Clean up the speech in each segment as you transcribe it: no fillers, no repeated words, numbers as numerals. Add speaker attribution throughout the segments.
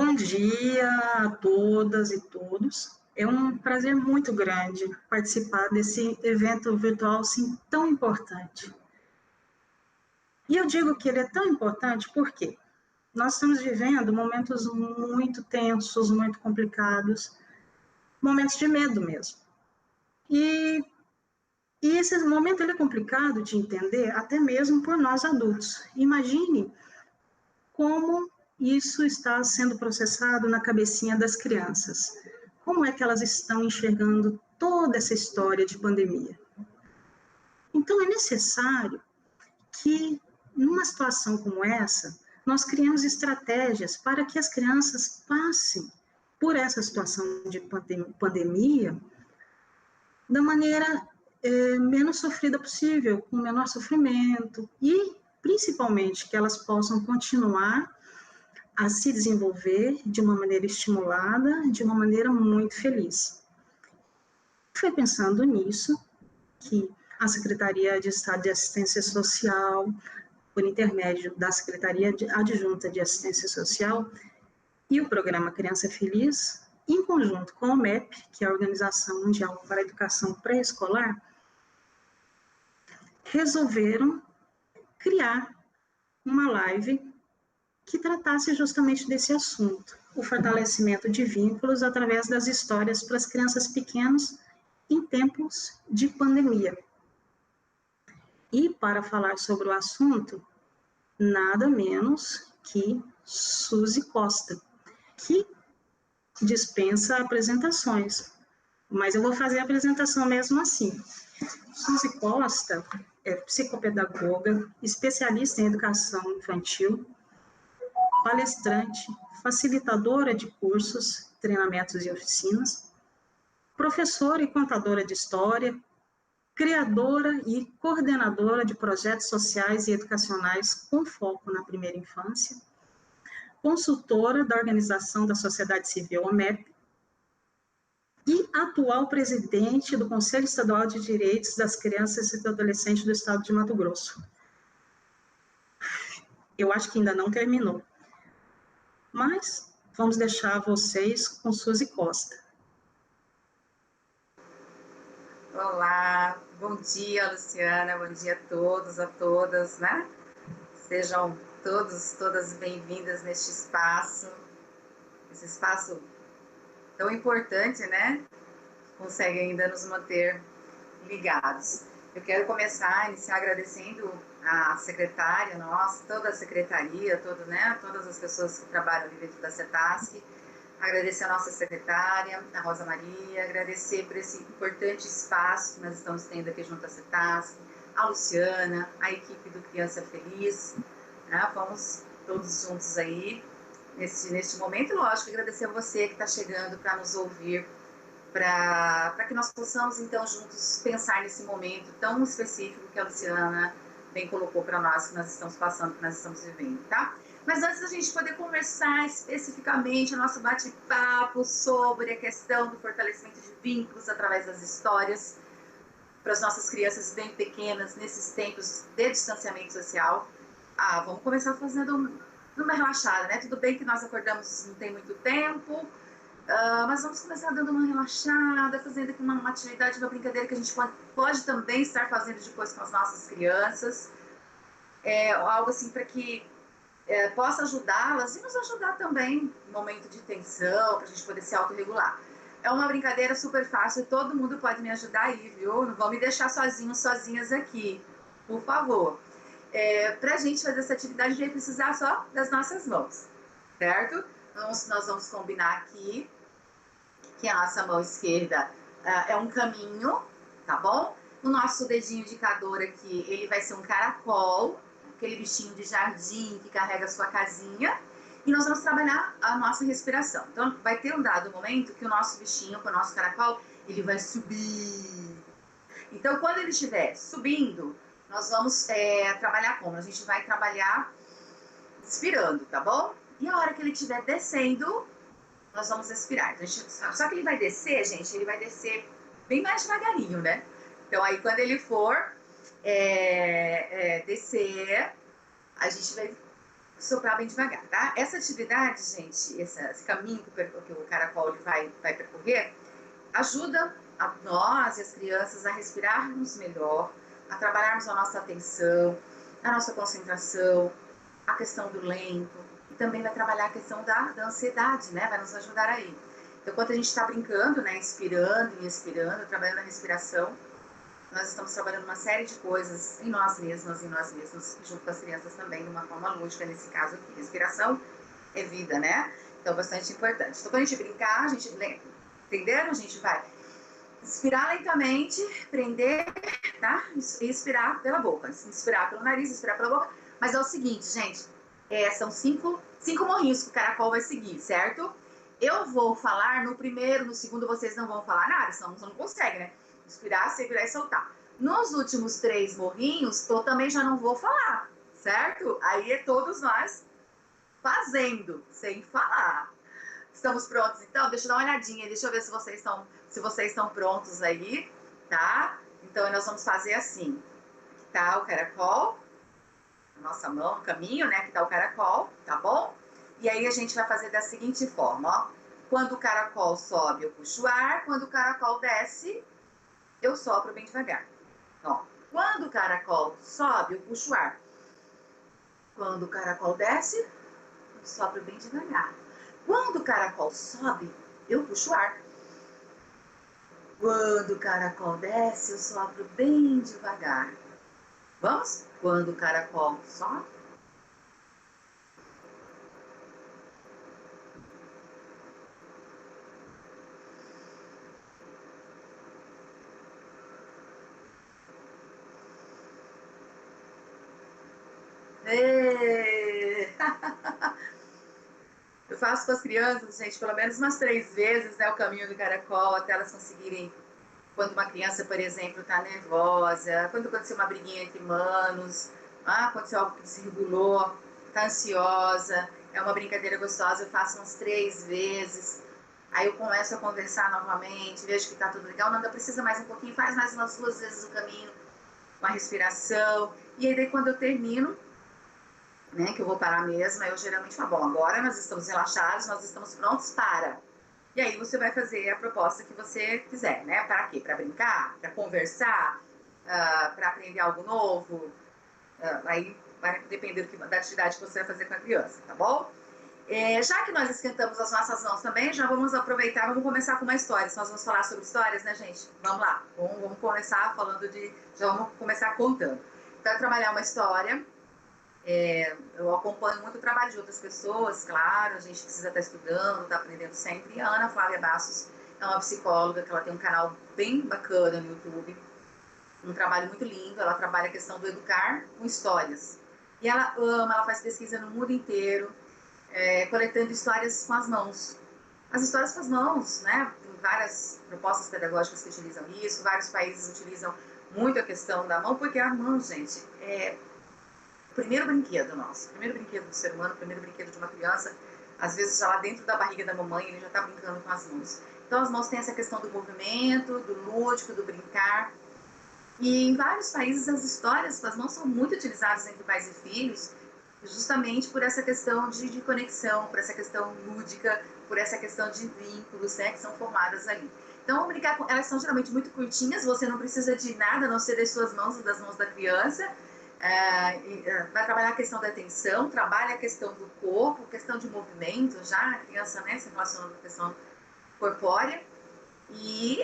Speaker 1: Bom dia a todas e todos. É um prazer muito grande participar desse evento virtual assim, tão importante. E eu digo que ele é tão importante porque nós estamos vivendo momentos muito tensos, muito complicados, momentos de medo mesmo. E esse momento ele é complicado de entender até mesmo por nós adultos. Imagine como isso está sendo processado na cabecinha das crianças. Como é que elas estão enxergando toda essa história de pandemia? Então, é necessário que, numa situação como essa, nós criemos estratégias para que as crianças passem por essa situação de pandemia da maneira menos sofrida possível, com o menor sofrimento, e, principalmente, que elas possam continuar a se desenvolver de uma maneira estimulada, de uma maneira muito feliz. Foi pensando nisso que a Secretaria de Estado de Assistência Social, por intermédio da Secretaria Adjunta de Assistência Social e o Programa Criança Feliz, em conjunto com a OMEP, que é a Organização Mundial para a Educação Pré-Escolar, resolveram criar uma live que tratasse justamente desse assunto, o fortalecimento de vínculos através das histórias para as crianças pequenas em tempos de pandemia. E para falar sobre o assunto, nada menos que Suzy Costa, que dispensa apresentações, mas eu vou fazer a apresentação mesmo assim. Suzy Costa é psicopedagoga, especialista em educação infantil, palestrante, facilitadora de cursos, treinamentos e oficinas, professora e contadora de história, criadora e coordenadora de projetos sociais e educacionais com foco na primeira infância, consultora da Organização da Sociedade Civil, OMEP, e atual presidente do Conselho Estadual de Direitos das Crianças e do Adolescente do Estado de Mato Grosso. Eu acho que ainda não terminou. Mas vamos deixar vocês com Suzy Costa.
Speaker 2: Olá, bom dia, Luciana, bom dia a todos, a todas, né? Sejam todas bem-vindas neste espaço, esse espaço tão importante, né? Consegue ainda nos manter ligados. Eu quero iniciar agradecendo a secretária nossa, toda a secretaria, todas as pessoas que trabalham ali dentro da CETASC, agradecer a nossa secretária, a Rosa Maria, agradecer por esse importante espaço que nós estamos tendo aqui junto à CETASC, a Luciana, a equipe do Criança Feliz, né? Vamos todos juntos aí neste momento, lógico, agradecer a você que está chegando para nos ouvir, para que nós possamos, então, juntos pensar nesse momento tão específico que a Luciana bem colocou para nós, que nós estamos passando, que nós estamos vivendo, tá? Mas antes da gente poder conversar especificamente o nosso bate-papo sobre a questão do fortalecimento de vínculos através das histórias para as nossas crianças bem pequenas nesses tempos de distanciamento social, vamos começar fazendo uma relaxada, né? Tudo bem que nós acordamos não tem muito tempo, mas vamos começar dando uma relaxada, fazendo aqui uma atividade, uma brincadeira que a gente pode também estar fazendo depois com as nossas crianças, algo assim para que possa ajudá-las e nos ajudar também no momento de tensão, para a gente poder se autorregular. É uma brincadeira super fácil, todo mundo pode me ajudar aí, viu? Não vão me deixar sozinhas aqui, por favor. Para a gente fazer essa atividade, a gente vai precisar só das nossas mãos, certo? Nós vamos combinar aqui que a nossa mão esquerda é um caminho, tá bom? O nosso dedinho indicador aqui, ele vai ser um caracol, aquele bichinho de jardim que carrega a sua casinha, e nós vamos trabalhar a nossa respiração. Então, vai ter um dado momento que o nosso bichinho, o nosso caracol, ele vai subir. Então, quando ele estiver subindo, nós vamos trabalhar como? A gente vai trabalhar expirando, tá bom? E a hora que ele estiver descendo, nós vamos expirar. Então, só que ele vai descer, gente, ele vai descer bem mais devagarinho, né? Então, aí quando ele for descer, a gente vai soprar bem devagar, tá? Essa atividade, gente, esse caminho que o caracol vai percorrer, ajuda a nós e as crianças a respirarmos melhor, a trabalharmos a nossa atenção, a nossa concentração, a questão do lento, e também vai trabalhar a questão da ansiedade, né? Vai nos ajudar aí. Então, quando a gente está brincando, né, inspirando e expirando, trabalhando a respiração, nós estamos trabalhando uma série de coisas em nós mesmos, junto com as crianças também, de uma forma lúdica, nesse caso aqui. Respiração é vida, né? Então, bastante importante. Então, quando a gente brincar, a gente, entenderam? A gente vai inspirar lentamente, prender, tá? E expirar pela boca. Inspirar pelo nariz, expirar pela boca. Mas é o seguinte, gente, são cinco morrinhos que o caracol vai seguir, certo? Eu vou falar no primeiro, no segundo vocês não vão falar nada, senão você não consegue, né? Inspirar, segurar e soltar. Nos últimos 3 morrinhos, eu também já não vou falar, certo? Aí é todos nós fazendo, sem falar. Estamos prontos, então? Deixa eu dar uma olhadinha, deixa eu ver se vocês estão prontos aí, tá? Então, nós vamos fazer assim. Aqui tá o caracol, a nossa mão no caminho, né? Aqui tá o caracol, tá bom? E aí a gente vai fazer da seguinte forma, ó. Quando o caracol sobe, eu puxo o ar. Quando o caracol desce, eu sopro bem devagar. Ó, quando o caracol sobe, eu puxo o ar. Quando o caracol desce, eu sopro bem devagar. Quando o caracol sobe, eu puxo o ar. Quando o caracol desce, eu sopro bem devagar. Vamos? Quando o caracol sobe. Eu faço com as crianças, gente, pelo menos umas 3 vezes, né, o caminho do caracol, até elas conseguirem. Quando uma criança, por exemplo, está nervosa, quando aconteceu uma briguinha entre manos, aconteceu algo que desregulou, está ansiosa, é uma brincadeira gostosa, eu faço umas 3 vezes. Aí eu começo a conversar novamente, vejo que está tudo legal, Nanda, precisa mais um pouquinho, faz mais umas 2 vezes o caminho, uma respiração. E aí daí quando eu termino, né, que eu vou parar mesmo, aí eu geralmente falo, bom, agora nós estamos relaxados, nós estamos prontos para... E aí você vai fazer a proposta que você quiser, né? Para quê? Para brincar? Para conversar? Para aprender algo novo? Aí vai depender da atividade que você vai fazer com a criança, tá bom? Já que nós esquentamos as nossas mãos também, já vamos aproveitar, vamos começar com uma história. Se nós vamos falar sobre histórias, né, gente? Vamos lá, vamos começar falando de... Já vamos começar contando. Então, trabalhar uma história... eu acompanho muito o trabalho de outras pessoas, claro, a gente precisa estar estudando, estar aprendendo sempre. E a Ana Flávia Bastos é uma psicóloga que ela tem um canal bem bacana no YouTube, um trabalho muito lindo. Ela trabalha a questão do educar com histórias. E ela ama, ela faz pesquisa no mundo inteiro, coletando histórias com as mãos. As histórias com as mãos, né? Tem várias propostas pedagógicas que utilizam isso, vários países utilizam muito a questão da mão, porque a mão, gente, o primeiro brinquedo nosso, o primeiro brinquedo do ser humano, o primeiro brinquedo de uma criança, às vezes já lá dentro da barriga da mamãe, ele já está brincando com as mãos. Então as mãos têm essa questão do movimento, do lúdico, do brincar. E em vários países as histórias com as mãos são muito utilizadas entre pais e filhos, justamente por essa questão de conexão, por essa questão lúdica, por essa questão de vínculos, né, que são formadas ali. Então, brincar com elas são geralmente muito curtinhas, você não precisa de nada a não ser das suas mãos ou das mãos da criança. Vai trabalhar a questão da atenção, trabalha a questão do corpo, questão de movimento, já a criança, né, se relaciona com a questão corpórea, e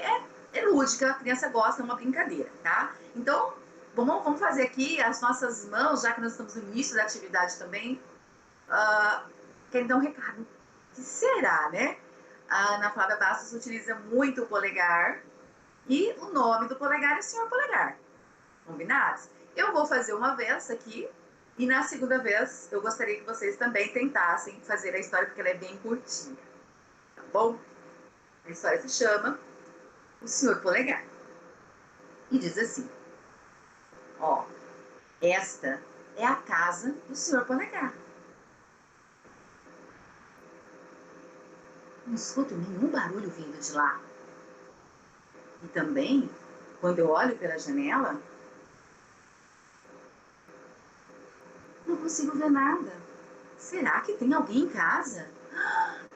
Speaker 2: é lúdica, a criança gosta, é uma brincadeira, tá? Então, vamos fazer aqui as nossas mãos, já que nós estamos no início da atividade também, querem dar um recado. O que será, né? A Ana Flávia Bastos utiliza muito o polegar, e o nome do polegar é Senhor Polegar. Combinados? Eu vou fazer uma vez aqui, e na segunda vez eu gostaria que vocês também tentassem fazer a história, porque ela é bem curtinha, tá bom? A história se chama O Senhor Polegar. E diz assim, ó, esta é a casa do Senhor Polegar. Não escuto nenhum barulho vindo de lá. E também, quando eu olho pela janela, não consigo ver nada. será que tem alguém em casa?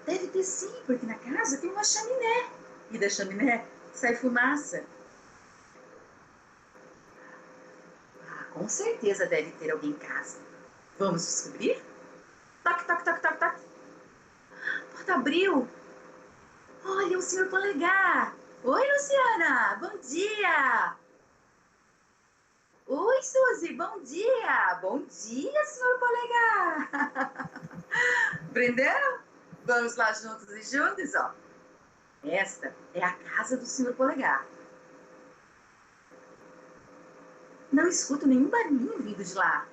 Speaker 2: Deve ter sim, porque na casa tem uma chaminé. E da chaminé sai fumaça. Com certeza deve ter alguém em casa. Vamos descobrir? Toque, toque, toque, toque, toque. A porta abriu. Olha, o senhor Polegar. Oi, Luciana. Bom dia. Oi, Suzy. Bom dia. Bom dia, senhor Polegar. Aprenderam? Vamos lá juntos e juntos, ó. Esta é a casa do senhor Polegar. Não escuto nenhum barulhinho vindo de lá.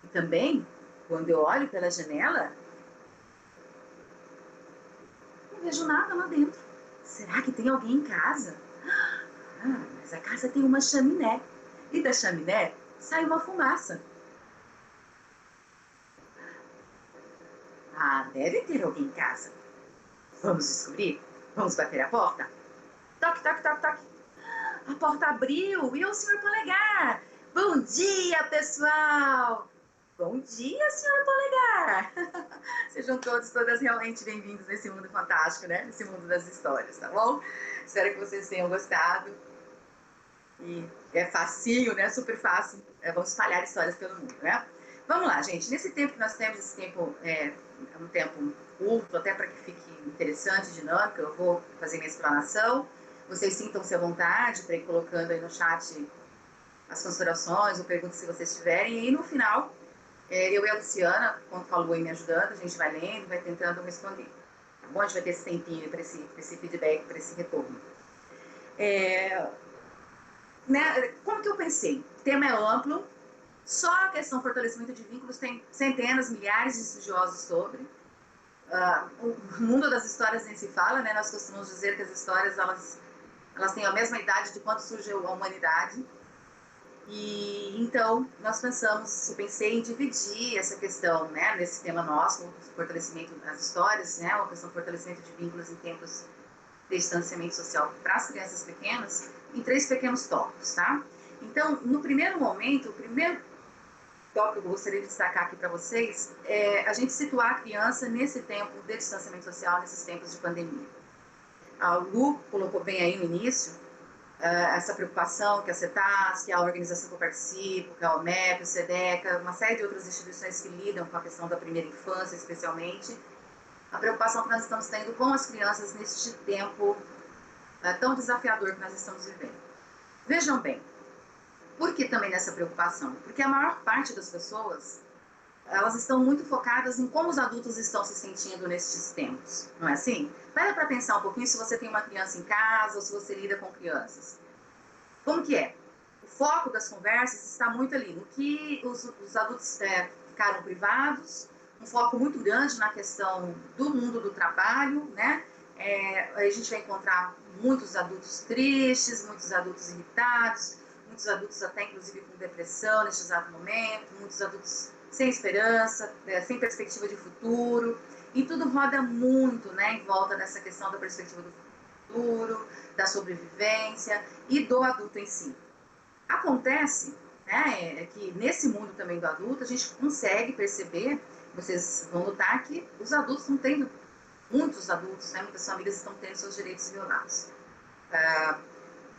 Speaker 2: E também, quando eu olho pela janela, não vejo nada lá dentro. Será que tem alguém em casa? Mas a casa tem uma chaminé. E da chaminé sai uma fumaça. Deve ter alguém em casa. Vamos descobrir? Vamos bater a porta? Toque, toque, toque, toque. A porta abriu e é o senhor Polegar. Bom dia, pessoal. Bom dia, senhor Polegar. Sejam todas realmente bem-vindos nesse mundo fantástico, né? Nesse mundo das histórias, tá bom? Espero que vocês tenham gostado. E é facinho, né? Super fácil. Vamos espalhar histórias pelo mundo, né? Vamos lá, gente. Nesse tempo que nós temos, esse tempo é um tempo curto, até para que fique interessante, dinâmico, eu vou fazer minha explanação. Vocês sintam-se à vontade para ir colocando aí no chat as considerações ou perguntas se vocês tiverem. E aí, no final, eu e a Luciana, quando falou aí me ajudando, a gente vai lendo, vai tentando responder. Tá bom? A gente vai ter esse tempinho para esse feedback, para esse retorno. Né? Como que eu pensei? O tema é amplo, só a questão fortalecimento de vínculos tem centenas, milhares de estudiosos sobre. O mundo das histórias nem se fala, né? Nós costumamos dizer que as histórias elas têm a mesma idade de quando surgiu a humanidade. E então nós eu pensei em dividir essa questão, né, nesse tema nosso, o fortalecimento das histórias, né, a questão do fortalecimento de vínculos em tempos de distanciamento social para as crianças pequenas, em 3 pequenos tópicos, tá? Então, no primeiro momento, o primeiro tópico que eu gostaria de destacar aqui para vocês é a gente situar a criança nesse tempo de distanciamento social, nesses tempos de pandemia. A Lu colocou bem aí no início essa preocupação que a CETAS, que a organização que eu participo, que a OMEP, o SEDECA, uma série de outras instituições que lidam com a questão da primeira infância, especialmente, a preocupação que nós estamos tendo com as crianças neste tempo tão desafiador que nós estamos vivendo. Vejam bem, por que também nessa preocupação? Porque a maior parte das pessoas, elas estão muito focadas em como os adultos estão se sentindo nesses tempos, não é assim? Para pensar um pouquinho se você tem uma criança em casa ou se você lida com crianças. Como que é? O foco das conversas está muito ali no que os adultos ficaram privados, um foco muito grande na questão do mundo do trabalho, né? A gente vai encontrar muitos adultos tristes, muitos adultos irritados, muitos adultos até inclusive com depressão neste exato momento, muitos adultos sem esperança, sem perspectiva de futuro, e tudo roda muito, né, em volta dessa questão da perspectiva do futuro, da sobrevivência e do adulto em si. Acontece, né, que nesse mundo também do adulto a gente consegue perceber, vocês vão notar que os adultos estão tendo, muitos adultos, né, muitas famílias estão tendo seus direitos violados.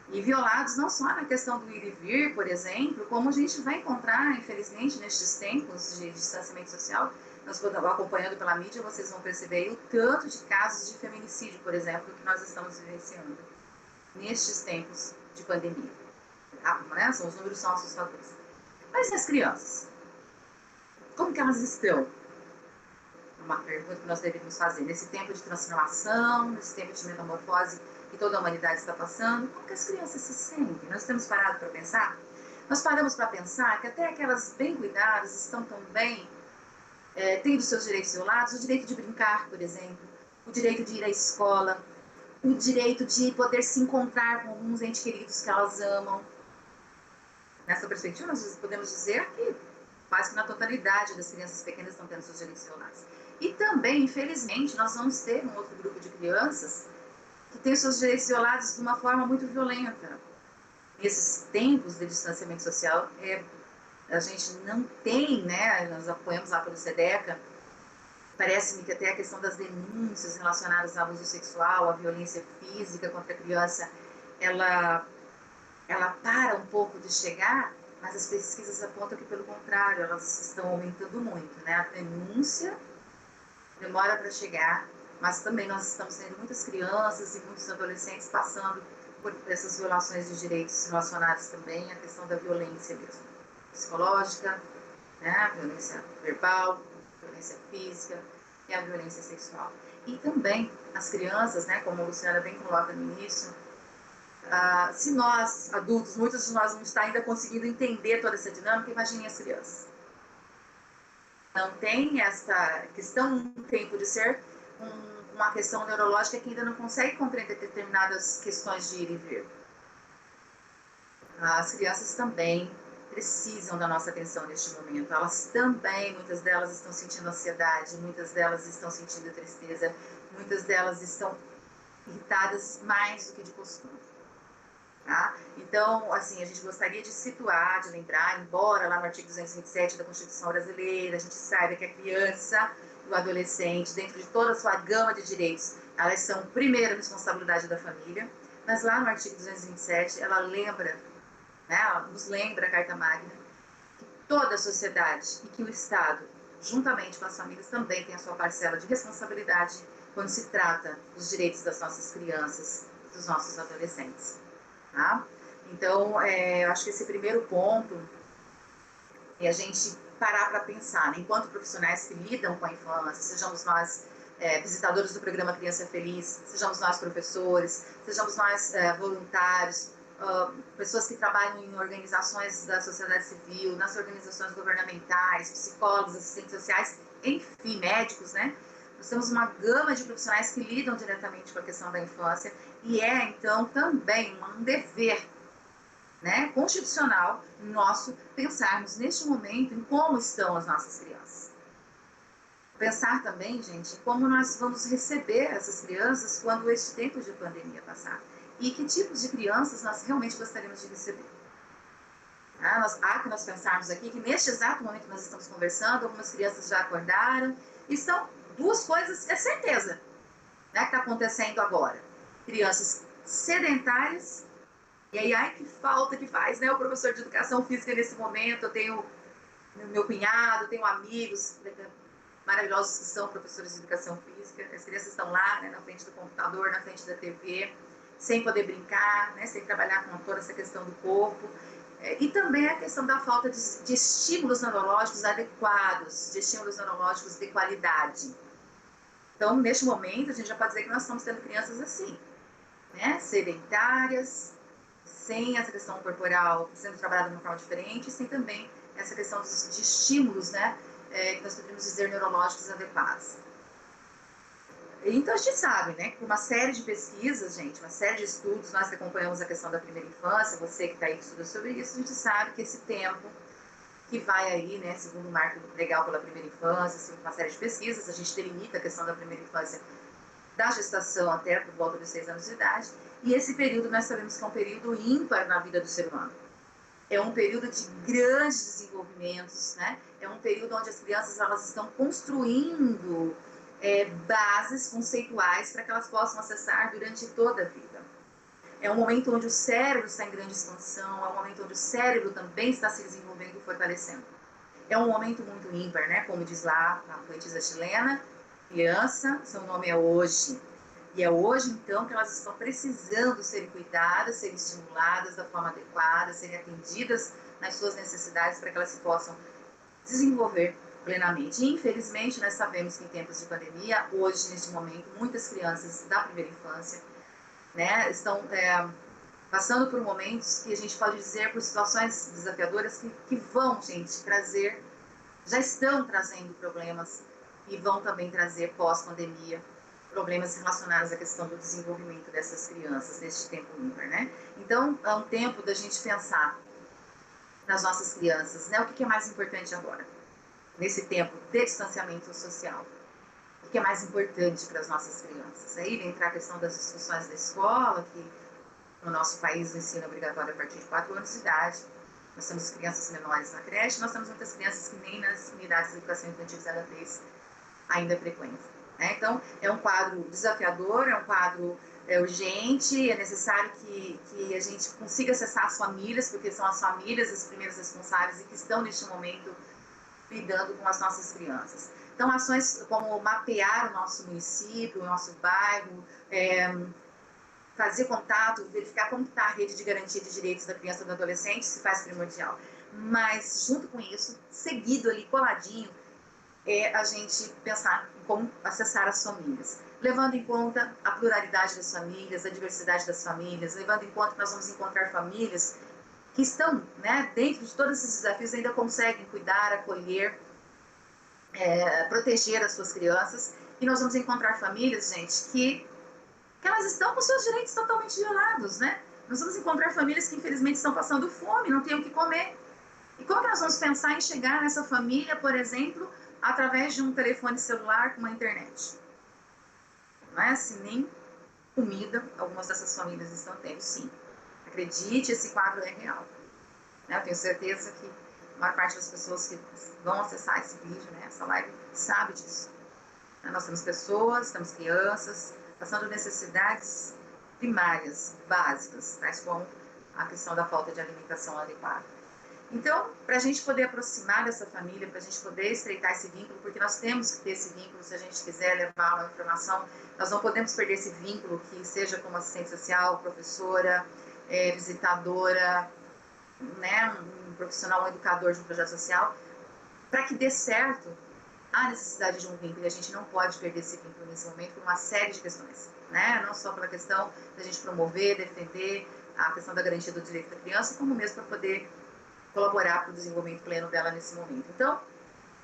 Speaker 2: E violados não só na questão do ir e vir, por exemplo, como a gente vai encontrar, infelizmente, nestes tempos de distanciamento social, nós acompanhando pela mídia, vocês vão perceber aí o tanto de casos de feminicídio, por exemplo, que nós estamos vivenciando nestes tempos de pandemia. Né? Os números são assustadores. Mas e as crianças? Como que elas estão? Uma pergunta que nós deveríamos fazer. Nesse tempo de transformação, nesse tempo de metamorfose que toda a humanidade está passando, como que as crianças se sentem? Nós temos parado para pensar? Nós paramos para pensar que até aquelas bem cuidadas estão também tendo seus direitos violados, o direito de brincar, por exemplo, o direito de ir à escola, o direito de poder se encontrar com alguns entes queridos que elas amam. Nessa perspectiva, nós podemos dizer que quase que na totalidade das crianças pequenas estão tendo seus direitos violados. E também, infelizmente, nós vamos ter um outro grupo de crianças que tem seus direitos violados de uma forma muito violenta. Nesses tempos de distanciamento social, a gente não tem, né, nós apoiamos lá pelo SEDECA, Parece-me que até a questão das denúncias relacionadas ao abuso sexual, à violência física contra a criança, ela para um pouco de chegar, mas as pesquisas apontam que, pelo contrário, elas estão aumentando muito, né? A denúncia demora para chegar, mas também nós estamos tendo muitas crianças e muitos adolescentes passando por essas violações de direitos relacionadas também à questão da violência mesmo, psicológica, né? Violência verbal, violência física e a violência sexual. E também as crianças, né, como a Luciana bem coloca no início, se nós, adultos, muitos de nós não estão ainda conseguindo entender toda essa dinâmica, imagine as crianças. Não tem essa questão no tempo de ser uma questão neurológica que ainda não consegue compreender determinadas questões de ir e vir. As crianças também precisam da nossa atenção neste momento. Elas também, muitas delas estão sentindo ansiedade, muitas delas estão sentindo tristeza, muitas delas estão irritadas mais do que de costume. Tá? Então, assim, a gente gostaria de situar, de lembrar, embora lá no artigo 227 da Constituição Brasileira a gente saiba que a criança e o adolescente, dentro de toda a sua gama de direitos, elas são, primeiro, responsabilidade da família, mas lá no artigo 227 ela lembra, né, ela nos lembra, a Carta Magna, que toda a sociedade e que o Estado, juntamente com as famílias, também tem a sua parcela de responsabilidade quando se trata dos direitos das nossas crianças, dos nossos adolescentes. Tá? Então, eu acho que esse primeiro ponto é a gente parar para pensar, né? Enquanto profissionais que lidam com a infância, sejamos nós visitadores do programa Criança Feliz, sejamos nós professores, sejamos nós voluntários, pessoas que trabalham em organizações da sociedade civil, nas organizações governamentais, psicólogos, assistentes sociais, enfim, médicos, né? Nós temos uma gama de profissionais que lidam diretamente com a questão da infância e então, também um dever, né, constitucional nosso pensarmos neste momento em como estão as nossas crianças. Pensar também, gente, em como nós vamos receber essas crianças quando este tempo de pandemia passar e que tipos de crianças nós realmente gostaríamos de receber. Há que nós pensarmos aqui que neste exato momento que nós estamos conversando, algumas crianças já acordaram e estão duas coisas, é certeza, né, que está acontecendo agora. Crianças sedentárias, e aí, ai, que falta que faz, né, o professor de educação física nesse momento. Eu tenho meu cunhado, tenho amigos maravilhosos que são professores de educação física, as crianças estão lá, né, na frente do computador, na frente da TV, sem poder brincar, né, sem trabalhar com toda essa questão do corpo. E também a questão da falta de estímulos neurológicos adequados, de estímulos neurológicos de qualidade. Então, neste momento, a gente já pode dizer que nós estamos tendo crianças assim, né, sedentárias, sem essa questão corporal sendo trabalhada de uma forma diferente, sem também essa questão de estímulos, né, que nós poderíamos dizer neurológicos adequados. Então, a gente sabe, né, que uma série de pesquisas, gente, uma série de estudos, nós que acompanhamos a questão da primeira infância, você que está aí que estuda sobre isso, a gente sabe que esse tempo que vai aí, né, segundo o marco legal pela primeira infância, assim, uma série de pesquisas, a gente delimita a questão da primeira infância da gestação até por volta dos 6 anos de idade, e esse período nós sabemos que é um período ímpar na vida do ser humano. É um período de grandes desenvolvimentos, né? É um período onde as crianças elas estão construindo bases conceituais para que elas possam acessar durante toda a vida. É um momento onde o cérebro está em grande expansão, é um momento onde o cérebro também está se desenvolvendo e fortalecendo. É um momento muito ímpar, né? Como diz lá a poetisa chilena, criança, seu nome é hoje. E é hoje, então, que elas estão precisando ser cuidadas, serem estimuladas da forma adequada, serem atendidas nas suas necessidades para que elas se possam desenvolver plenamente. E, infelizmente, nós sabemos que em tempos de pandemia, hoje, neste momento, muitas crianças da primeira infância, né, estão passando por momentos que a gente pode dizer, por situações desafiadoras que vão, gente, trazer, já estão trazendo problemas e vão também trazer pós-pandemia problemas relacionados à questão do desenvolvimento dessas crianças neste tempo ímpar, né? Então, é um tempo da gente pensar nas nossas crianças, né? O que é mais importante agora, nesse tempo de distanciamento social? O que é mais importante para as nossas crianças? Aí vem entrar a questão das discussões da escola, que no nosso país o ensino é obrigatório a partir de 4 anos de idade. Nós temos crianças menores na creche, nós temos muitas crianças que nem nas unidades de educação infantil 0 a 3 ainda frequenta, né? Então, é um quadro desafiador, é um quadro urgente, é necessário que a gente consiga acessar as famílias, porque são as famílias as primeiras responsáveis e que estão neste momento lidando com as nossas crianças. Então, ações como mapear o nosso município, o nosso bairro, fazer contato, verificar como está a rede de garantia de direitos da criança e do adolescente, se faz primordial. Mas, junto com isso, seguido ali, coladinho, é a gente pensar em como acessar as famílias, levando em conta a pluralidade das famílias, a diversidade das famílias, levando em conta que nós vamos encontrar famílias que estão, né, dentro de todos esses desafios, ainda conseguem cuidar, acolher, proteger as suas crianças, e nós vamos encontrar famílias, gente, que elas estão com seus direitos totalmente violados, né? Nós vamos encontrar famílias que infelizmente estão passando fome, não têm o que comer. E como que nós vamos pensar em chegar nessa família, por exemplo, através de um telefone celular com uma internet? Não é assim, nem comida algumas dessas famílias estão tendo, sim. Acredite, esse quadro é real. Eu tenho certeza que a maior parte das pessoas que vão acessar esse vídeo, né, essa live, sabe disso. Nós temos pessoas, temos crianças, passando necessidades primárias, básicas, tais como a questão da falta de alimentação adequada. Então, para a gente poder aproximar dessa família, para a gente poder estreitar esse vínculo, porque nós temos que ter esse vínculo se a gente quiser levar uma informação, nós não podemos perder esse vínculo, que seja como assistente social, professora, visitadora, né, um profissional, um educador de um projeto social, para que dê certo, há necessidade de um vínculo, e a gente não pode perder esse vínculo nesse momento por uma série de questões, né? Não só pela questão da gente promover, defender a questão da garantia do direito da criança, como mesmo para poder colaborar para o desenvolvimento pleno dela nesse momento. Então,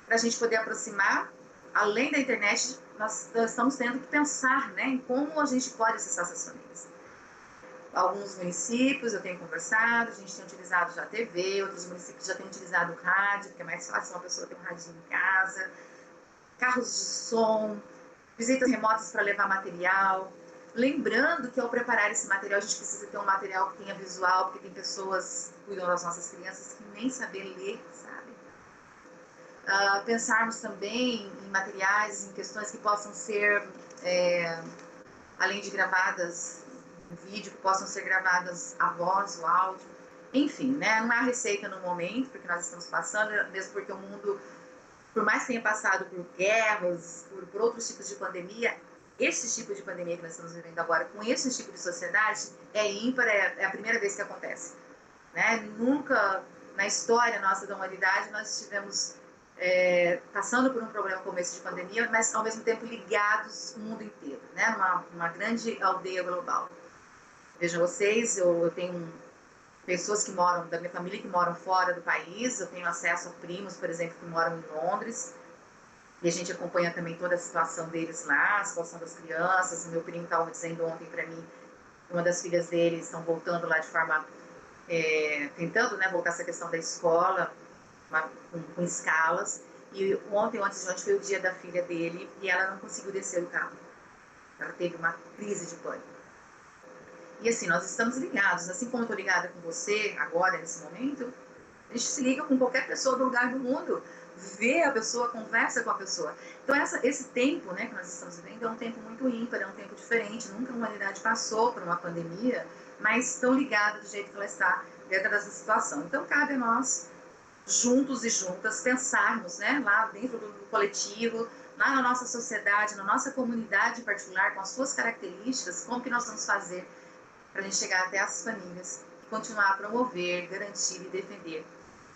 Speaker 2: para a gente poder aproximar, além da internet, nós estamos tendo que pensar, né, em como a gente pode acessar essas famílias. Alguns municípios eu tenho conversado, a gente tem utilizado já a TV, outros municípios já têm utilizado o rádio, porque é mais fácil uma pessoa ter um radinho em casa, carros de som, visitas remotas para levar material. Lembrando que ao preparar esse material, a gente precisa ter um material que tenha visual, porque tem pessoas que cuidam das nossas crianças que nem saber ler, sabe? Pensarmos também em materiais, em questões que possam ser, além de gravadas em vídeo, que possam ser gravadas a voz, o áudio. Enfim, né? Não há receita no momento, porque nós estamos passando, mesmo porque o mundo, por mais que tenha passado por guerras, por outros tipos de pandemia, esse tipo de pandemia que nós estamos vivendo agora, com esse tipo de sociedade, é ímpar, é a primeira vez que acontece. Né? Nunca na história nossa da humanidade nós estivemos passando por um problema como esse de pandemia, mas ao mesmo tempo ligados o mundo inteiro, né? Uma grande aldeia global. Vejam vocês, eu tenho pessoas que moram, da minha família, que moram fora do país, eu tenho acesso a primos, por exemplo, que moram em Londres, e a gente acompanha também toda a situação deles lá, a situação das crianças. O meu primo estava dizendo ontem para mim, uma das filhas dele estão voltando lá de forma, tentando, né, voltar essa questão da escola, com escalas, e ontem, antes de ontem, foi o dia da filha dele, e ela não conseguiu descer o carro. Ela teve uma crise de pânico. E assim, nós estamos ligados, assim como eu estou ligada com você agora, nesse momento, a gente se liga com qualquer pessoa do lugar do mundo, vê a pessoa, conversa com a pessoa. Então esse tempo, né, que nós estamos vivendo é um tempo muito ímpar, é um tempo diferente, nunca a humanidade passou por uma pandemia, mas tão ligada do jeito que ela está dentro dessa situação. Então cabe a nós, juntos e juntas, pensarmos, né, lá dentro do coletivo, lá na nossa sociedade, na nossa comunidade em particular, com as suas características, como que nós vamos fazer para a gente chegar até as famílias e continuar a promover, garantir e defender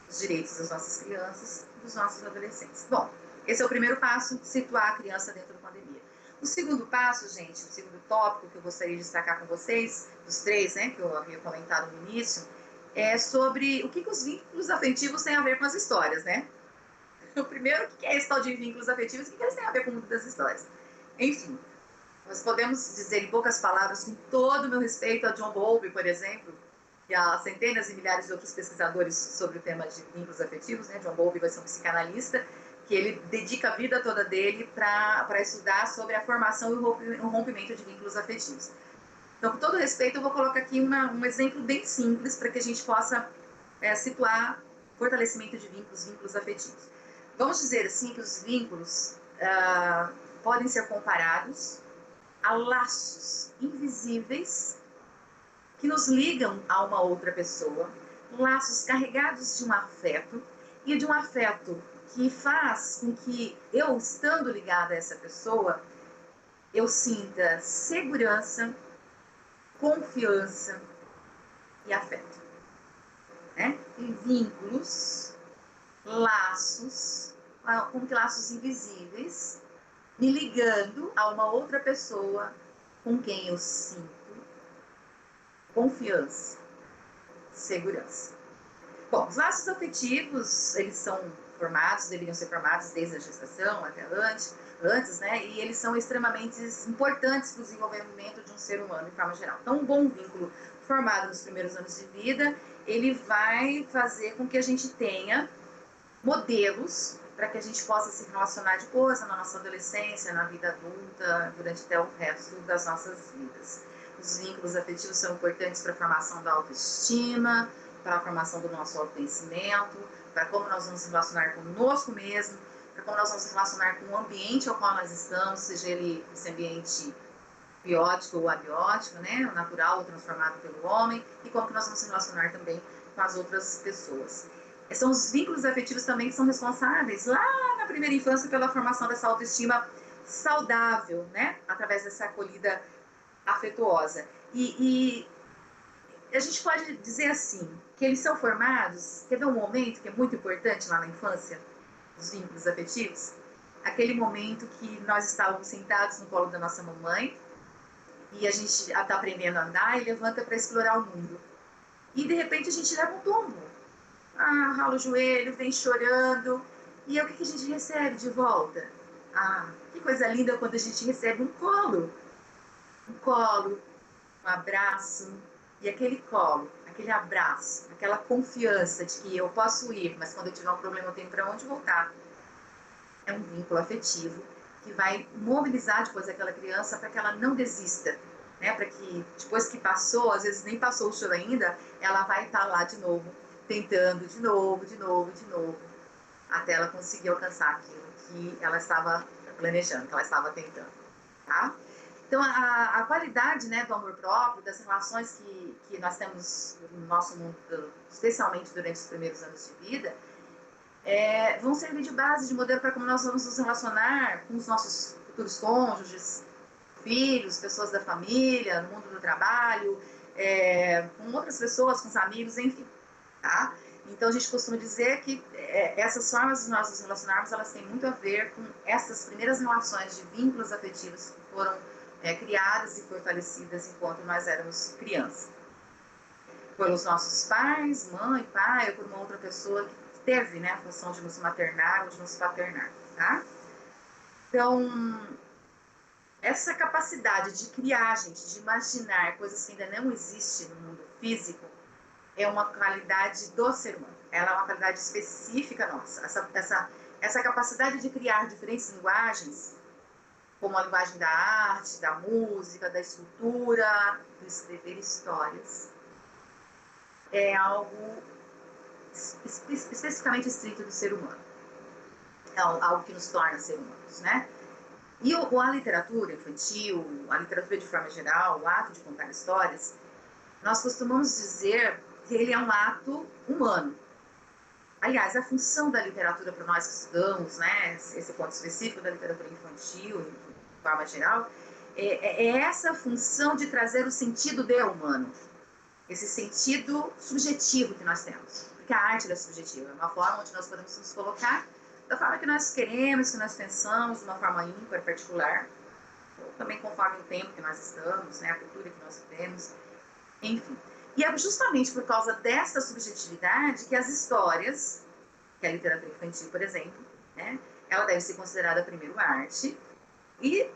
Speaker 2: os direitos das nossas crianças e dos nossos adolescentes. Bom, esse é o primeiro passo, situar a criança dentro da pandemia. O segundo passo, gente, o segundo tópico que eu gostaria de destacar com vocês, dos três, né, que eu havia comentado no início, é sobre o que os vínculos afetivos têm a ver com as histórias, né? O primeiro, o que é esse tal de vínculos afetivos e o que eles têm a ver com o mundo das histórias? Enfim, nós podemos dizer em poucas palavras, com todo o meu respeito a John Bowlby, por exemplo, e a centenas e milhares de outros pesquisadores sobre o tema de vínculos afetivos, né? John Bowlby vai ser um psicanalista, que ele dedica a vida toda dele para estudar sobre a formação e o rompimento de vínculos afetivos. Então, com todo respeito, eu vou colocar aqui um exemplo bem simples para que a gente possa situar fortalecimento de vínculos afetivos. Vamos dizer assim que os vínculos podem ser comparados a laços invisíveis que nos ligam a uma outra pessoa, laços carregados de um afeto, e de um afeto que faz com que eu, estando ligada a essa pessoa, eu sinta segurança, confiança e afeto, né? E vínculos, laços, como que laços invisíveis, me ligando a uma outra pessoa com quem eu sinto confiança, segurança. Bom, os laços afetivos, eles são formados, deveriam ser formados desde a gestação até antes, né? E eles são extremamente importantes para o desenvolvimento de um ser humano, de forma geral. Então, um bom vínculo formado nos primeiros anos de vida, ele vai fazer com que a gente tenha modelos para que a gente possa se relacionar depois, na nossa adolescência, na vida adulta, durante até o resto das nossas vidas. Os vínculos afetivos são importantes para a formação da autoestima, para a formação do nosso autoconhecimento, para como nós vamos nos relacionar conosco mesmo, para como nós vamos nos relacionar com o ambiente ao qual nós estamos, seja ele esse ambiente biótico ou abiótico, né, o natural ou transformado pelo homem, e como que nós vamos nos relacionar também com as outras pessoas. São os vínculos afetivos também que são responsáveis lá na primeira infância pela formação dessa autoestima saudável, né, através dessa acolhida afetuosa. E a gente pode dizer assim, que eles são formados, quer ver um momento que é muito importante lá na infância, dos vínculos afetivos? Aquele momento que nós estávamos sentados no colo da nossa mamãe, e a gente está aprendendo a andar e levanta para explorar o mundo. E de repente a gente leva um tombo. Rala o joelho, vem chorando. E aí o que a gente recebe de volta? Que coisa linda quando a gente recebe um colo. Um abraço. E aquele colo, aquele abraço, aquela confiança de que eu posso ir, mas quando eu tiver um problema eu tenho para onde voltar. É um vínculo afetivo que vai mobilizar depois aquela criança para que ela não desista, né? Para que depois que passou, às vezes nem passou o choro ainda, ela vai estar lá de novo, tentando de novo, até ela conseguir alcançar aquilo que ela estava planejando, que ela estava tentando, tá? Então, a qualidade, né, do amor próprio, das relações que nós temos no nosso mundo, especialmente durante os primeiros anos de vida, vão servir de base, de modelo para como nós vamos nos relacionar com os nossos futuros cônjuges, filhos, pessoas da família, no mundo do trabalho, com outras pessoas, com os amigos, enfim, tá? Então, a gente costuma dizer que essas formas de nós nos relacionarmos, elas têm muito a ver com essas primeiras relações de vínculos afetivos que foram criadas e fortalecidas enquanto nós éramos crianças. Pelos nossos pais, mãe, pai, ou por uma outra pessoa que teve, né, a função de nos maternar ou de nos paternar, tá? Então, essa capacidade de criar, gente, de imaginar coisas que ainda não existem no mundo físico, é uma qualidade do ser humano. Ela é uma qualidade específica nossa. Essa capacidade de criar diferentes linguagens, como a linguagem da arte, da música, da escultura, do escrever histórias, é algo especificamente estrito do ser humano. É algo que nos torna ser humanos, né? E a literatura infantil, a literatura de forma geral, o ato de contar histórias, nós costumamos dizer que ele é um ato humano. Aliás, a função da literatura para nós que estudamos, né, esse ponto específico da literatura infantil, de forma geral, é essa função de trazer o sentido de humano, esse sentido subjetivo que nós temos. Porque a arte é subjetiva, é uma forma onde nós podemos nos colocar da forma que nós queremos, que nós pensamos, de uma forma ímpar, particular, ou também conforme o tempo que nós estamos, né, a cultura que nós temos, enfim. E é justamente por causa dessa subjetividade que as histórias, que a literatura infantil, por exemplo, né, ela deve ser considerada primeiro arte, e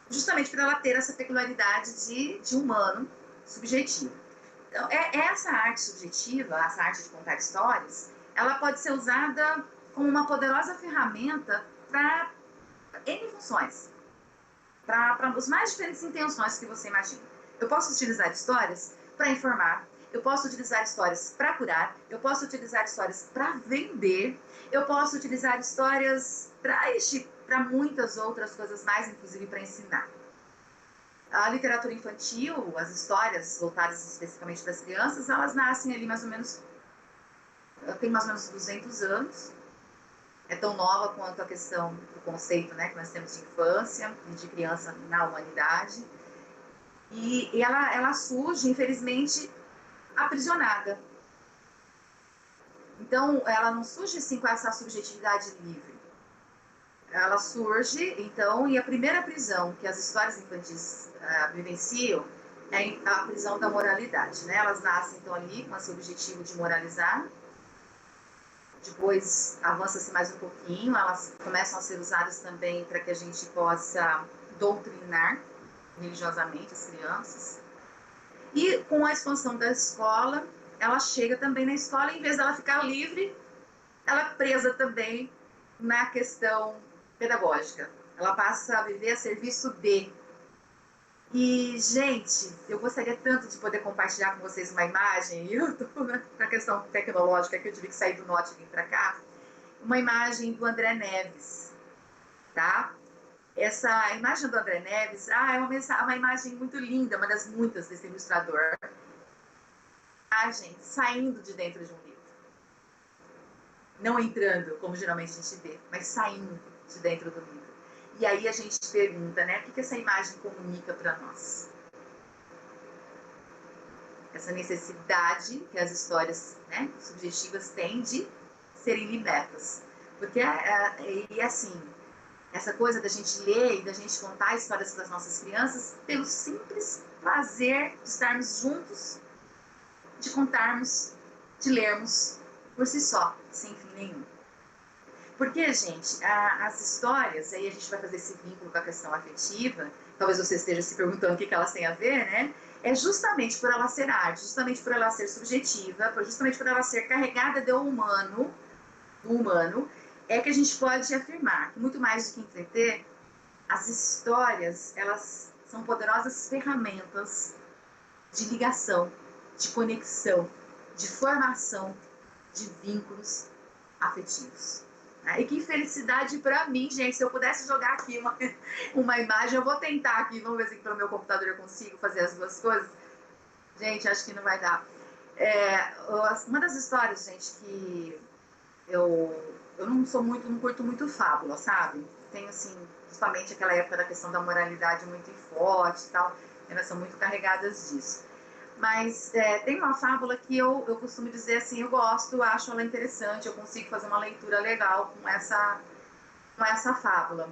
Speaker 2: justamente por ela ter essa peculiaridade de humano subjetivo. Então, essa arte subjetiva, essa arte de contar histórias, ela pode ser usada como uma poderosa ferramenta para N funções, para as mais diferentes intenções que você imagina. Eu posso utilizar histórias para informar, eu posso utilizar histórias para curar, eu posso utilizar histórias para vender, eu posso utilizar histórias para para muitas outras coisas mais, inclusive para ensinar. A literatura infantil, as histórias voltadas especificamente para as crianças, elas nascem ali mais ou menos, tem mais ou menos 200 anos. É tão nova quanto a questão do conceito, né, que nós temos de infância e de criança na humanidade. E ela surge, infelizmente, aprisionada. Então, ela não surge assim com essa subjetividade livre. Ela surge, então, e a primeira prisão que as histórias infantis vivenciam é a prisão da moralidade, né? Elas nascem, então, ali com esse objetivo de moralizar. Depois, avança-se mais um pouquinho, elas começam a ser usadas também para que a gente possa doutrinar religiosamente as crianças. E com a expansão da escola, ela chega também na escola, em vez dela ficar livre, ela é presa também na questão pedagógica. Ela passa a viver a serviço de. E, gente, eu gostaria tanto de poder compartilhar com vocês uma imagem, e eu estou na questão tecnológica que eu tive que sair do norte e vir para cá, uma imagem do André Neves, tá? Essa imagem do André Neves, é uma imagem muito linda, uma das muitas desse ilustrador. Imagem saindo de dentro de um livro. Não entrando, como geralmente a gente vê, mas saindo de dentro do livro. E aí a gente pergunta, né, o que essa imagem comunica para nós? Essa necessidade que as histórias, né, subjetivas têm de serem libertas. Porque, e assim, essa coisa da gente ler e da gente contar histórias para as nossas crianças pelo simples prazer de estarmos juntos, de contarmos, de lermos por si só, sem fim nenhum. Porque, gente, as histórias, aí a gente vai fazer esse vínculo com a questão afetiva, talvez você esteja se perguntando o que elas têm a ver, né? É justamente por ela ser arte, justamente por ela ser subjetiva, justamente por ela ser carregada do humano, é que a gente pode afirmar que muito mais do que entreter, as histórias, elas são poderosas ferramentas de ligação, de conexão, de formação de vínculos afetivos. E que felicidade para mim, gente, se eu pudesse jogar aqui uma imagem, eu vou tentar aqui, vamos ver se pelo meu computador eu consigo fazer as duas coisas. Gente, acho que não vai dar. Uma das histórias, gente, que eu não curto muito fábula, sabe? Tenho, assim, principalmente aquela época da questão da moralidade muito forte e tal, elas são muito carregadas disso. Mas tem uma fábula que eu costumo dizer assim, eu gosto, acho ela interessante, eu consigo fazer uma leitura legal com essa fábula.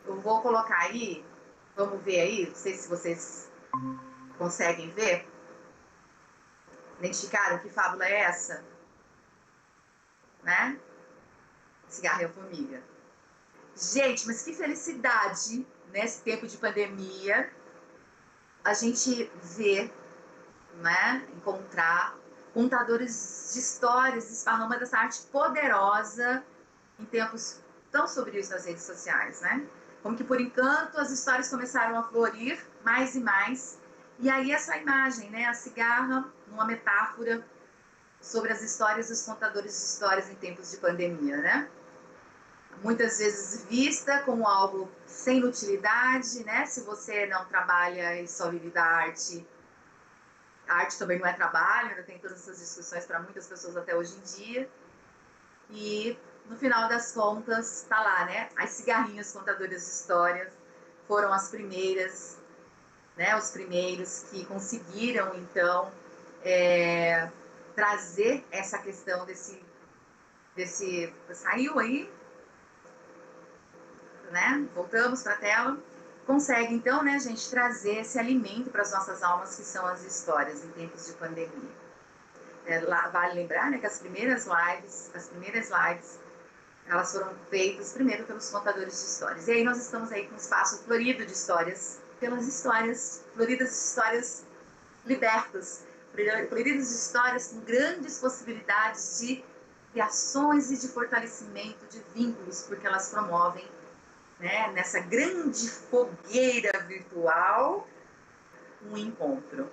Speaker 2: Eu vou colocar aí, vamos ver aí, não sei se vocês conseguem ver, identificaram que fábula é essa? Né? Cigarro e a formiga. Gente, mas que felicidade nesse tempo de pandemia a gente ver, né, encontrar contadores de histórias esparramando essa arte poderosa em tempos tão sombrios nas redes sociais, né? Como que por encanto as histórias começaram a florir mais e mais. E aí essa imagem, né, a cigarra, uma metáfora sobre as histórias dos contadores de histórias em tempos de pandemia, né? Muitas vezes vista como algo sem utilidade, né? Se você não trabalha e só vive da arte, a arte também não é trabalho, ainda tem todas essas discussões para muitas pessoas até hoje em dia. E no final das contas, tá lá, né? As cigarrinhas contadoras de histórias foram as primeiras, né? Os primeiros que conseguiram, então, trazer essa questão desse saiu aí, né? Voltamos para a tela. Consegue, então, né, gente, trazer esse alimento para as nossas almas, que são as histórias em tempos de pandemia. Vale lembrar, né, que as primeiras lives, elas foram feitas primeiro pelos contadores de histórias. E aí nós estamos aí com um espaço florido de histórias, pelas histórias, floridas de histórias libertas, floridas de histórias com grandes possibilidades de criações e de fortalecimento de vínculos, porque elas promovem, né, nessa grande fogueira virtual, um encontro.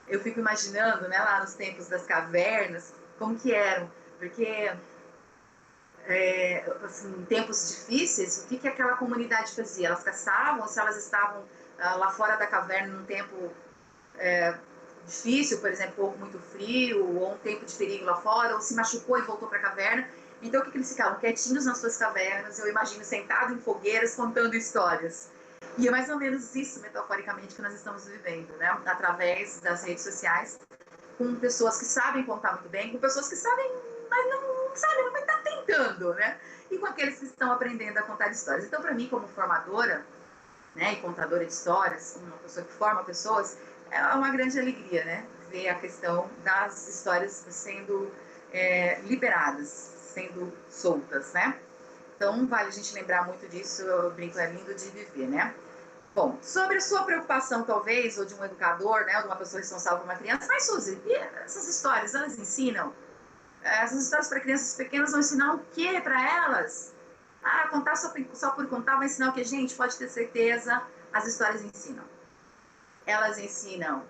Speaker 2: Eu fico imaginando, né, lá nos tempos das cavernas, como que eram, porque assim, em tempos difíceis, o que aquela comunidade fazia? Elas caçavam, ou se elas estavam lá fora da caverna num tempo difícil, por exemplo, ou muito frio, ou um tempo de perigo lá fora, ou se machucou e voltou para a caverna. Então, o que eles ficavam? Quietinhos nas suas cavernas, eu imagino, sentados em fogueiras, contando histórias. E é mais ou menos isso, metaforicamente, que nós estamos vivendo, né? Através das redes sociais, com pessoas que sabem contar muito bem, com pessoas que sabem, mas não sabem, mas tá tentando, né? E com aqueles que estão aprendendo a contar histórias. Então, para mim, como formadora, né, e contadora de histórias, uma pessoa que forma pessoas, é uma grande alegria, né? Ver a questão das histórias sendo liberadas, sendo soltas, né? Então, vale a gente lembrar muito disso, eu brinco, é lindo de viver, né? Bom, sobre a sua preocupação, talvez, ou de um educador, né, ou de uma pessoa responsável por uma criança, mas, Suzy, e essas histórias, elas ensinam? Essas histórias para crianças pequenas vão ensinar o quê para elas? Ah, contar só por contar vai ensinar o quê? Gente, pode ter certeza, as histórias ensinam. Elas ensinam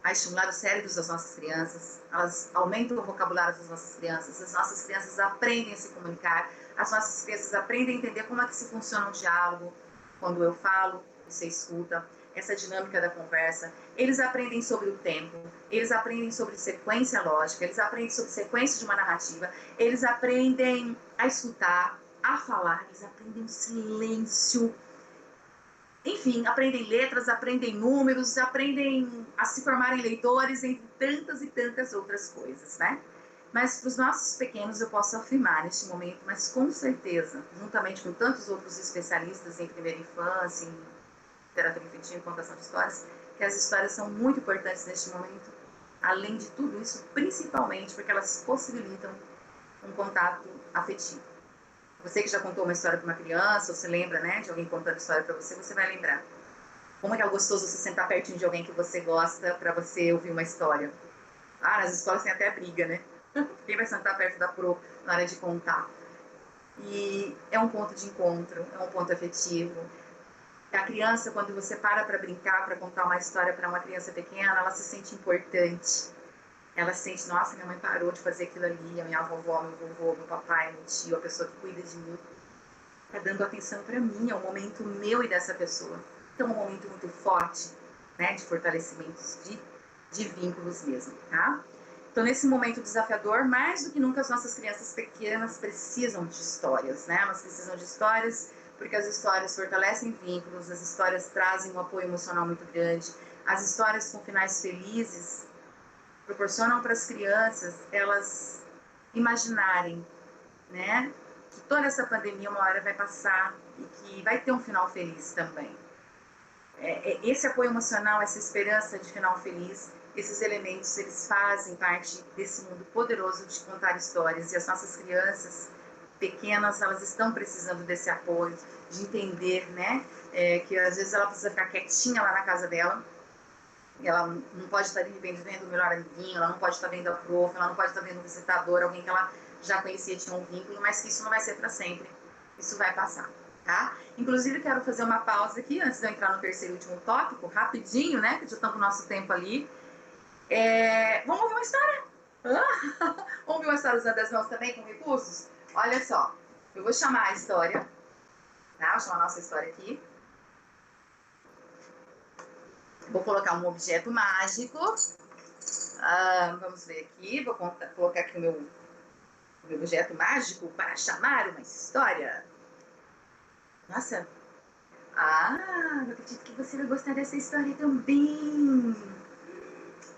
Speaker 2: a estimular os cérebros das nossas crianças, elas aumentam o vocabulário das nossas crianças, as nossas crianças aprendem a se comunicar, as nossas crianças aprendem a entender como é que se funciona um diálogo, quando eu falo, você escuta, essa dinâmica da conversa. Eles aprendem sobre o tempo, eles aprendem sobre sequência lógica, eles aprendem sobre sequência de uma narrativa, eles aprendem a escutar, a falar, eles aprendem o silêncio. Enfim, aprendem letras, aprendem números, aprendem a se formarem leitores, entre tantas e tantas outras coisas, né? Mas para os nossos pequenos eu posso afirmar neste momento, mas com certeza, juntamente com tantos outros especialistas em primeira infância, em literatura infantil, em contação de histórias, que as histórias são muito importantes neste momento, além de tudo isso, principalmente porque elas possibilitam um contato afetivo. Você que já contou uma história para uma criança, ou você lembra, né, de alguém contando história para você, você vai lembrar. Como é que é gostoso você sentar pertinho de alguém que você gosta para você ouvir uma história. Ah, nas escolas tem até briga, né? Quem vai sentar perto da pro na hora de contar? E é um ponto de encontro, é um ponto afetivo. A criança, quando você para brincar, para contar uma história para uma criança pequena, ela se sente importante. Ela sente, nossa, minha mãe parou de fazer aquilo ali, a minha vovó, meu vovô, meu papai, meu tio, a pessoa que cuida de mim, está dando atenção para mim, é um momento meu e dessa pessoa. Então, é um momento muito forte, né, de fortalecimentos, de vínculos mesmo, tá? Então, nesse momento desafiador, mais do que nunca, as nossas crianças pequenas precisam de histórias, né? Elas precisam de histórias porque as histórias fortalecem vínculos, as histórias trazem um apoio emocional muito grande, as histórias com finais felizes proporcionam para as crianças elas imaginarem, né, que toda essa pandemia uma hora vai passar e que vai ter um final feliz também. Esse apoio emocional, essa esperança de final feliz, esses elementos, eles fazem parte desse mundo poderoso de contar histórias, e as nossas crianças pequenas, elas estão precisando desse apoio, de entender, né, que às vezes ela precisa ficar quietinha lá na casa dela, ela não pode estar de repente vendo o melhor amiguinho, ela não pode estar vendo a prof, ela não pode estar vendo o visitador, alguém que ela já conhecia, tinha um vínculo, mas que isso não vai ser para sempre, isso vai passar, tá? Inclusive, quero fazer uma pausa aqui, antes de eu entrar no terceiro e último tópico, rapidinho, né, que já estamos com o nosso tempo ali. Vamos ouvir uma história? Vamos ouvir uma história usando as mãos também, com recursos? Olha só, eu vou chamar a história, tá? Vou chamar a nossa história aqui. Vou colocar um objeto mágico. Vamos ver aqui. Vou colocar aqui o meu objeto mágico para chamar uma história. Nossa. Eu acredito que você vai gostar dessa história também.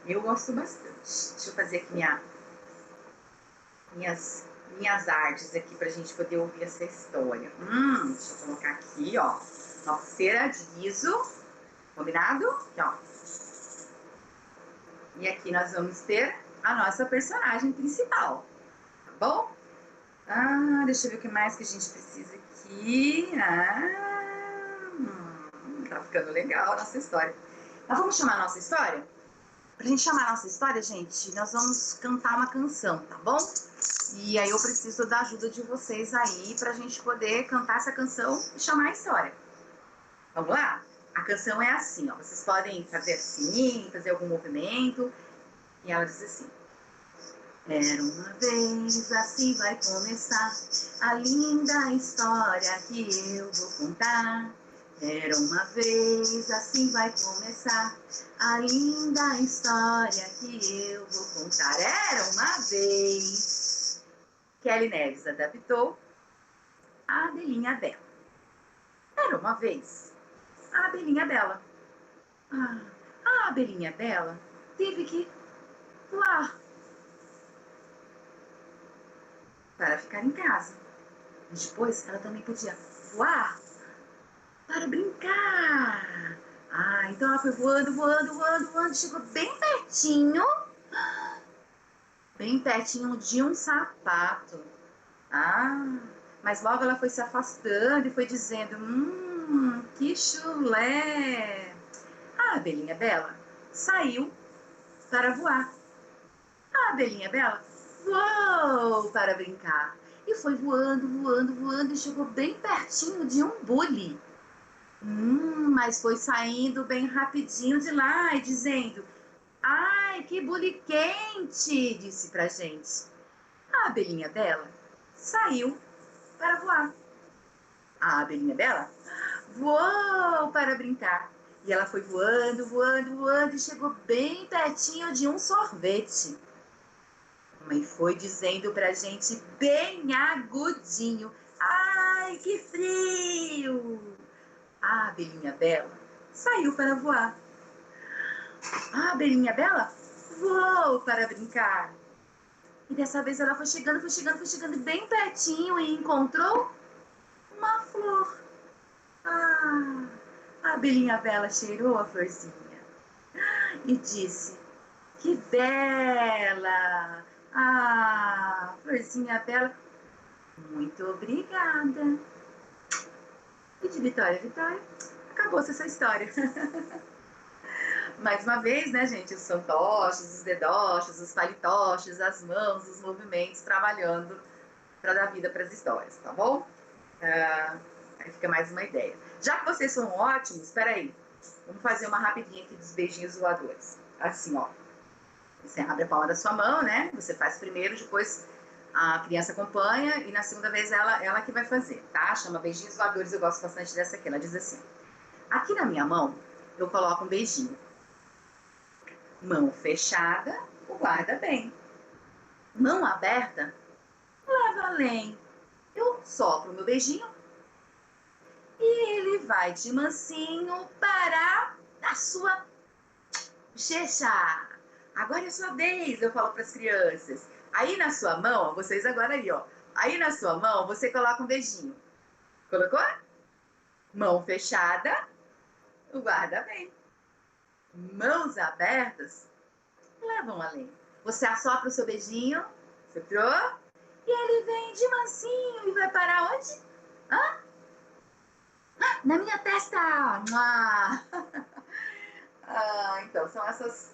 Speaker 2: Eu gosto bastante. Deixa eu fazer aqui minhas artes aqui para a gente poder ouvir essa história. Deixa eu colocar aqui, ó. Nossa cera de guiso. Combinado? Aqui, ó. E aqui nós vamos ter a nossa personagem principal, tá bom? Deixa eu ver o que mais que a gente precisa aqui. Tá ficando legal a nossa história. Nós vamos chamar a nossa história? Pra gente chamar a nossa história, gente, nós vamos cantar uma canção, tá bom? E aí eu preciso da ajuda de vocês aí pra gente poder cantar essa canção e chamar a história. Vamos lá? A canção é assim, ó. Vocês podem fazer assim, fazer algum movimento. E ela diz assim: Era uma vez, assim vai começar a linda história que eu vou contar. Era uma vez, assim vai começar a linda história que eu vou contar. Era uma vez. Kelly Neves adaptou a Abelhinha Bela. Era uma vez a Abelhinha Bela. A Abelhinha Bela teve que voar para ficar em casa. E depois ela também podia voar para brincar. Então ela foi voando, voando, voando, voando, chegou bem pertinho de um sapato. Mas logo ela foi se afastando e foi dizendo, que chulé. A abelhinha Bela saiu para voar. A abelhinha Bela voou para brincar. E foi voando, voando, voando e chegou bem pertinho de um bule. Mas foi saindo bem rapidinho de lá e dizendo, ai, que bule quente, disse pra gente. A abelhinha Bela saiu para voar. A abelhinha Bela voou para brincar. E ela foi voando, voando, voando e chegou bem pertinho de um sorvete. E foi dizendo pra gente bem agudinho, ai, que frio! A abelhinha Bela saiu para voar. A abelhinha Bela voou para brincar. E dessa vez ela foi chegando, foi chegando, foi chegando bem pertinho e encontrou uma flor. A abelhinha Bela cheirou a florzinha e disse, que bela! Florzinha Bela, muito obrigada. E de Vitória, Vitória, acabou-se essa história. Mais uma vez, né, gente, os fantoches, os dedoches, os palitoches, as mãos, os movimentos trabalhando para dar vida para as histórias, tá bom? Aí fica mais uma ideia. Já que vocês são ótimos, espera aí, vamos fazer uma rapidinha aqui dos beijinhos voadores. Assim, ó. Você abre a palma da sua mão, né? Você faz primeiro, depois a criança acompanha e na segunda vez ela que vai fazer, tá? Chama beijinhos voadores, eu gosto bastante dessa aqui. Ela diz assim, aqui na minha mão eu coloco um beijinho. Mão fechada, o guarda bem. Mão aberta, leva além. Eu sopro meu beijinho e ele vai de mansinho para a sua bochecha. Agora é sua vez, eu falo para as crianças. Aí na sua mão, vocês agora aí, ó. Aí na sua mão, você coloca um beijinho. Colocou? Mão fechada, o guarda bem. Mãos abertas, levam além. Você assopra o seu beijinho, soprou, e ele vem de mansinho e vai para onde? Na minha testa! Então, são essas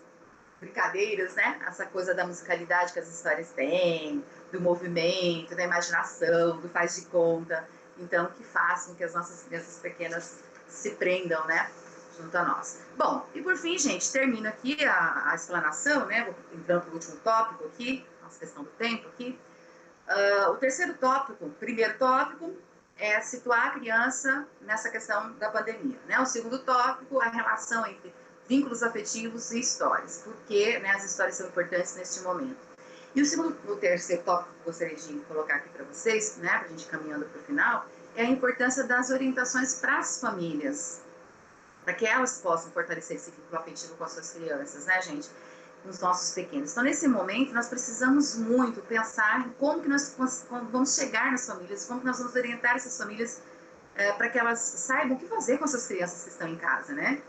Speaker 2: brincadeiras, né? Essa coisa da musicalidade que as histórias têm, do movimento, da imaginação, do faz de conta. Então, que façam que as nossas crianças pequenas se prendam, né? Junto a nós. Bom, e por fim, gente, termino aqui a explanação, né? Vou entrando para o último tópico aqui, nossa questão do tempo aqui. O terceiro tópico, o primeiro tópico, é situar a criança nessa questão da pandemia, né? O segundo tópico, a relação entre vínculos afetivos e histórias, porque, né, as histórias são importantes neste momento. E o terceiro tópico que eu gostaria de colocar aqui para vocês, né, para a gente ir caminhando para o final, é a importância das orientações para as famílias, para que elas possam fortalecer esse vínculo afetivo com as suas crianças, né, gente? Com os nossos pequenos. Então, nesse momento, nós precisamos muito pensar em como que nós vamos chegar nas famílias, como que nós vamos orientar essas famílias para que elas saibam o que fazer com essas crianças que estão em casa, né?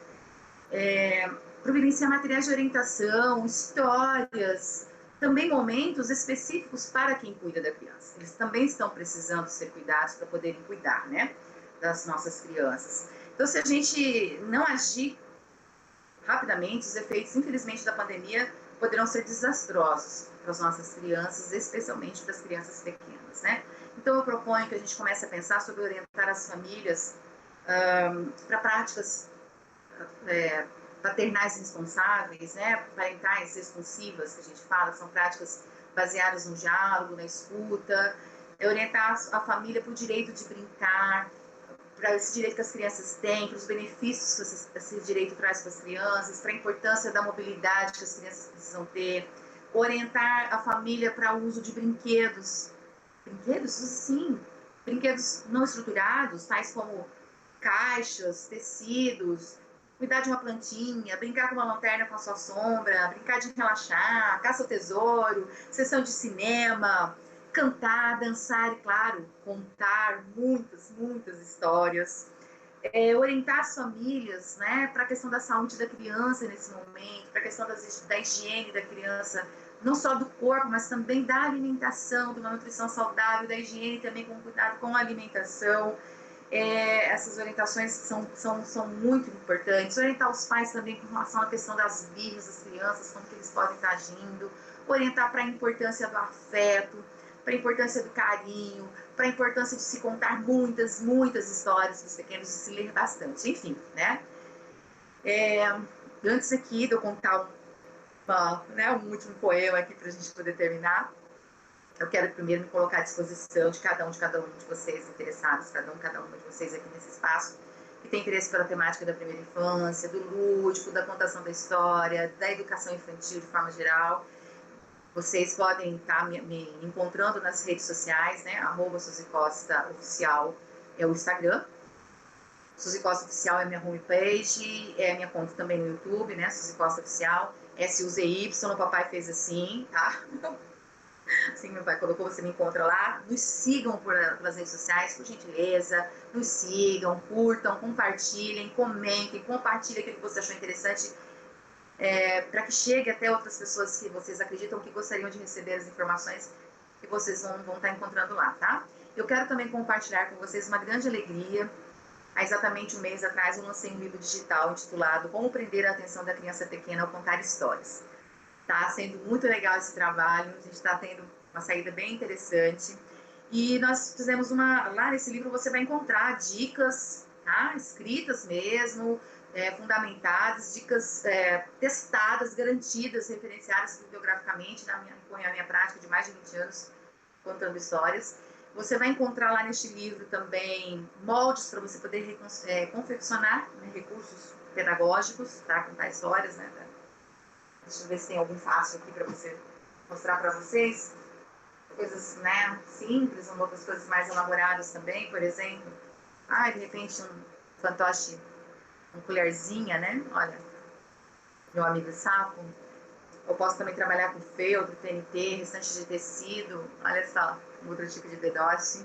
Speaker 2: Providenciar materiais de orientação, histórias, também momentos específicos para quem cuida da criança. Eles também estão precisando ser cuidados para poderem cuidar, né, das nossas crianças. Então, se a gente não agir rapidamente, os efeitos, infelizmente, da pandemia poderão ser desastrosos para as nossas crianças, especialmente para as crianças pequenas, né? Então, eu proponho que a gente comece a pensar sobre orientar as famílias para práticas paternais responsáveis, né? Parentais responsivas, que a gente fala, são práticas baseadas no diálogo, na escuta, orientar a família para o direito de brincar, para esse direito que as crianças têm, para os benefícios que esse direito traz para as crianças, para a importância da mobilidade que as crianças precisam ter, orientar a família para o uso de brinquedos, sim, brinquedos não estruturados, tais como caixas, tecidos, cuidar de uma plantinha, brincar com uma lanterna com a sua sombra, brincar de relaxar, caça ao tesouro, sessão de cinema, cantar, dançar e, claro, contar muitas histórias. Orientar as famílias, né, para a questão da saúde da criança nesse momento, para a questão da higiene da criança, não só do corpo, mas também da alimentação, de uma nutrição saudável, da higiene também com cuidado com a alimentação. Essas orientações são muito importantes. Orientar os pais também com relação à questão das birras das crianças, como que eles podem estar agindo. Orientar para a importância do afeto, para a importância do carinho, para a importância de se contar muitas histórias para os pequenos, de se ler bastante. Enfim, né? Antes aqui de eu contar um último poema aqui para a gente poder terminar, eu quero primeiro me colocar à disposição de cada um de vocês interessados, cada uma de vocês aqui nesse espaço, que tem interesse pela temática da primeira infância, do lúdico, da contação da história, da educação infantil de forma geral. Vocês podem estar me encontrando nas redes sociais, né? @SuzyCostaOficial é o Instagram. Suzy Costa Oficial é minha homepage, é minha conta também no YouTube, né? Suzy Costa Oficial, SUZY, o papai fez assim, tá? Assim meu pai colocou, você me encontra lá. Nos sigam pelas redes sociais, por gentileza. Nos sigam, curtam, compartilhem, comentem, compartilhem aquilo que você achou interessante, para que chegue até outras pessoas que vocês acreditam que gostariam de receber as informações que vocês vão estar encontrando lá, tá? Eu quero também compartilhar com vocês uma grande alegria. Há exatamente um mês atrás eu lancei um livro digital intitulado Como Prender a Atenção da Criança Pequena ao Contar Histórias. Tá sendo muito legal esse trabalho, a gente está tendo uma saída bem interessante. E nós fizemos lá nesse livro você vai encontrar dicas, tá? Escritas mesmo, fundamentadas, dicas testadas, garantidas, referenciadas bibliograficamente com a minha prática de mais de 20 anos contando histórias. Você vai encontrar lá neste livro também moldes para você poder confeccionar, né, recursos pedagógicos para contar histórias, né? Deixa eu ver se tem algum fácil aqui para você mostrar para vocês. Coisas, né, simples, outras coisas mais elaboradas também, por exemplo. De repente um fantoche, uma colherzinha, né? Olha, meu amigo sapo. Eu posso também trabalhar com feltro, TNT, restante de tecido. Olha só, um outro tipo de bedote.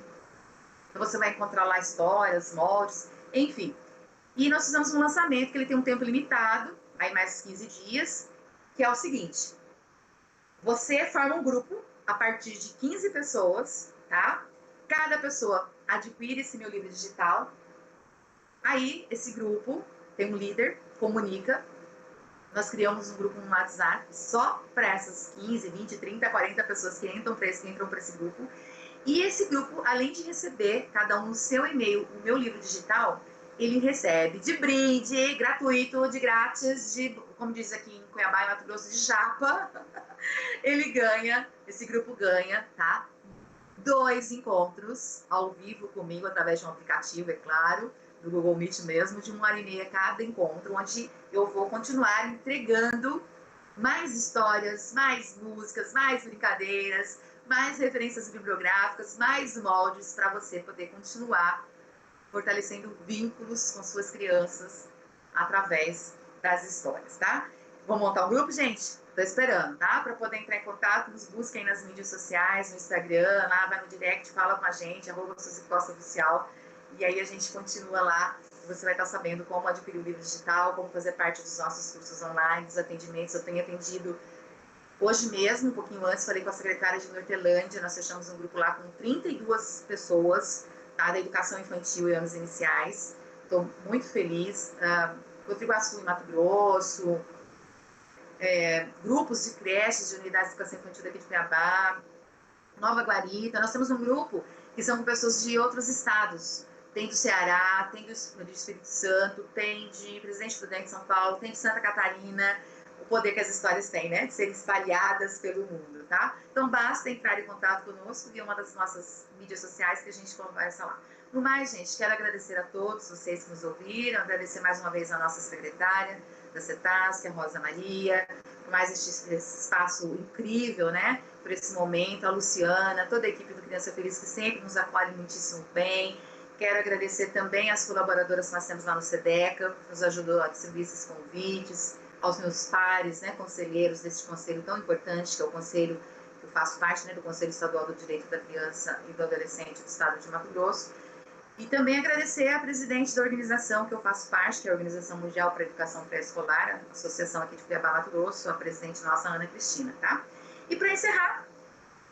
Speaker 2: Então você vai encontrar lá histórias, moldes, enfim. E nós fizemos um lançamento que ele tem um tempo limitado, aí mais 15 dias, que é o seguinte: você forma um grupo a partir de 15 pessoas, tá? Cada pessoa adquire esse meu livro digital. Aí, esse grupo tem um líder, comunica. Nós criamos um grupo no WhatsApp só para essas 15, 20, 30, 40 pessoas que entram para esse grupo. E esse grupo, além de receber, cada um no seu e-mail, o meu livro digital, ele recebe de brinde, gratuito, de grátis, como diz aqui em Cuiabá e Mato Grosso, de japa. Esse grupo ganha, tá? 2 encontros ao vivo comigo, através de um aplicativo, é claro, do Google Meet mesmo, de 1h30 cada encontro, onde eu vou continuar entregando mais histórias, mais músicas, mais brincadeiras, mais referências bibliográficas, mais moldes para você poder continuar fortalecendo vínculos com suas crianças através das histórias, tá? Vou montar um grupo, gente? Tô esperando, tá? Para poder entrar em contato, nos busquem nas mídias sociais, no Instagram, lá, vai no direct, fala com a gente, @SuzyCostaOficial, e aí a gente continua lá. Você vai estar sabendo como adquirir o livro digital, como fazer parte dos nossos cursos online, dos atendimentos. Eu tenho atendido hoje mesmo, um pouquinho antes, falei com a secretária de Nortelândia, nós fechamos um grupo lá com 32 pessoas, tá, da educação infantil e anos iniciais. Estou muito feliz. Rodrigo Iguaçu, em Mato Grosso, grupos de creches, de unidades de educação infantil daqui de Cuiabá, Nova Guarita. Nós temos um grupo que são com pessoas de outros estados. Tem do Ceará, tem do Espírito Santo, tem de Presidente Prudente, São Paulo, tem de Santa Catarina. o poder que as histórias têm, né? De serem espalhadas pelo mundo, tá? Então, basta entrar em contato conosco via uma das nossas mídias sociais que a gente conversa lá. No mais, gente, quero agradecer a todos vocês que nos ouviram, agradecer mais uma vez a nossa secretária da CETAS, que é a Rosa Maria, por mais esse espaço incrível, né? Por esse momento, a Luciana, toda a equipe do Criança Feliz que sempre nos acolhe muitíssimo bem. Quero agradecer também às colaboradoras que nós temos lá no SEDECA, que nos ajudou a distribuir esses convites, aos meus pares, né, conselheiros deste conselho tão importante, que é o conselho que eu faço parte, né, do Conselho Estadual do Direito da Criança e do Adolescente do Estado de Mato Grosso. E também agradecer à presidente da organização que eu faço parte, que é a Organização Mundial para a Educação Pré-Escolar, a associação aqui de Cuiabá, Mato Grosso, a presidente nossa, Ana Cristina, tá? E para encerrar,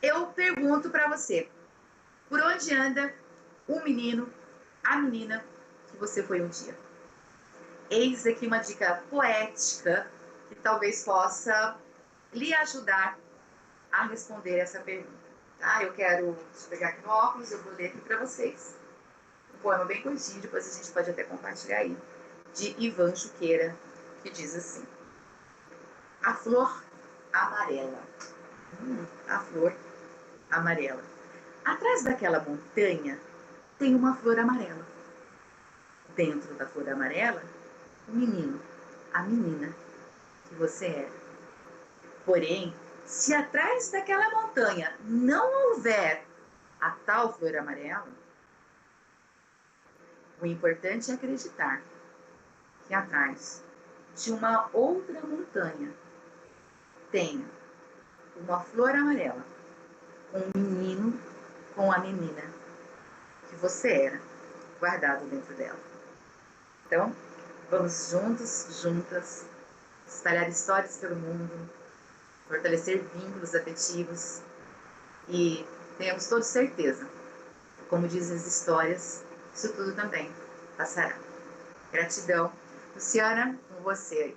Speaker 2: eu pergunto para você, por onde anda o menino, a menina que você foi um dia? Eis aqui uma dica poética que talvez possa lhe ajudar a responder essa pergunta. Tá? Deixa eu pegar aqui no óculos, eu vou ler aqui para vocês. Um poema bem curtinho, depois a gente pode até compartilhar aí, de Ivan Juqueira, que diz assim: a flor amarela. A flor amarela. Atrás daquela montanha tem uma flor amarela. Dentro da flor amarela, o menino, a menina que você é. Porém, se atrás daquela montanha não houver a tal flor amarela, o importante é acreditar que atrás de uma outra montanha tem uma flor amarela, um menino com a menina que você era, guardado dentro dela. Então, vamos juntas, espalhar histórias pelo mundo, fortalecer vínculos afetivos e tenhamos todos certeza, como dizem as histórias, isso tudo também passará. Gratidão. Luciana, com você aí.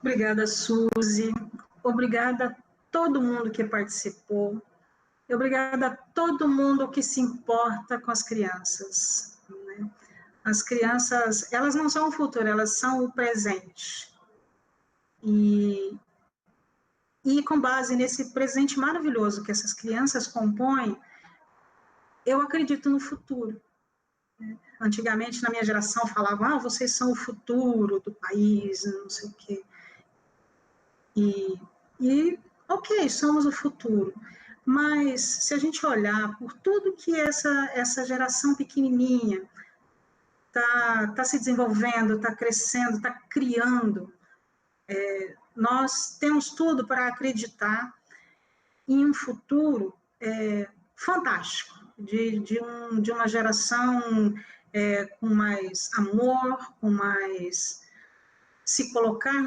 Speaker 1: Obrigada, Suzy. Obrigada a todo mundo que participou. Obrigada a todo mundo que se importa com as crianças, né? As crianças, elas não são o futuro, elas são o presente. E com base nesse presente maravilhoso que essas crianças compõem, eu acredito no futuro. Antigamente, na minha geração, falavam, vocês são o futuro do país, não sei o quê. Ok, somos o futuro. Mas, se a gente olhar por tudo que essa geração pequenininha está se desenvolvendo, está crescendo, está criando, nós temos tudo para acreditar em um futuro fantástico, de uma geração com mais amor, com mais se colocar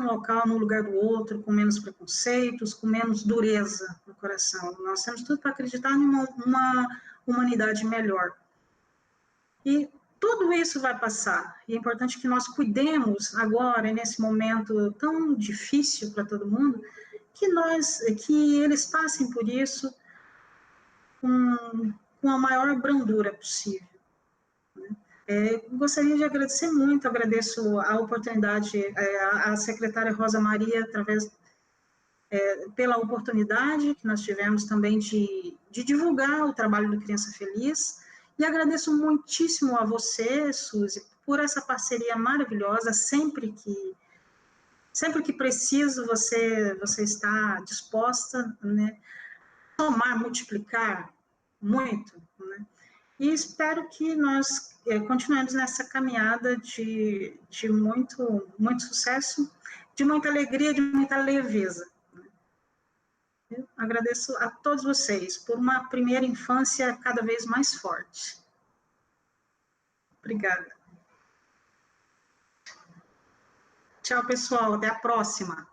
Speaker 1: no lugar do outro, com menos preconceitos, com menos dureza no coração. Nós temos tudo para acreditar em uma humanidade melhor. E tudo isso vai passar. E é importante que nós cuidemos agora, nesse momento tão difícil para todo mundo, que eles passem por isso com a maior brandura possível. Gostaria de agradecer muito, agradeço a oportunidade, à secretária Rosa Maria, pela oportunidade que nós tivemos também de divulgar o trabalho do Criança Feliz, e agradeço muitíssimo a você, Suzy, por essa parceria maravilhosa, sempre que preciso, você está disposta, né, somar, multiplicar muito, né, e espero que nós continuemos nessa caminhada de muito, muito sucesso, de muita alegria, de muita leveza. Eu agradeço a todos vocês por uma primeira infância cada vez mais forte. Obrigada. Tchau, pessoal. Até a próxima.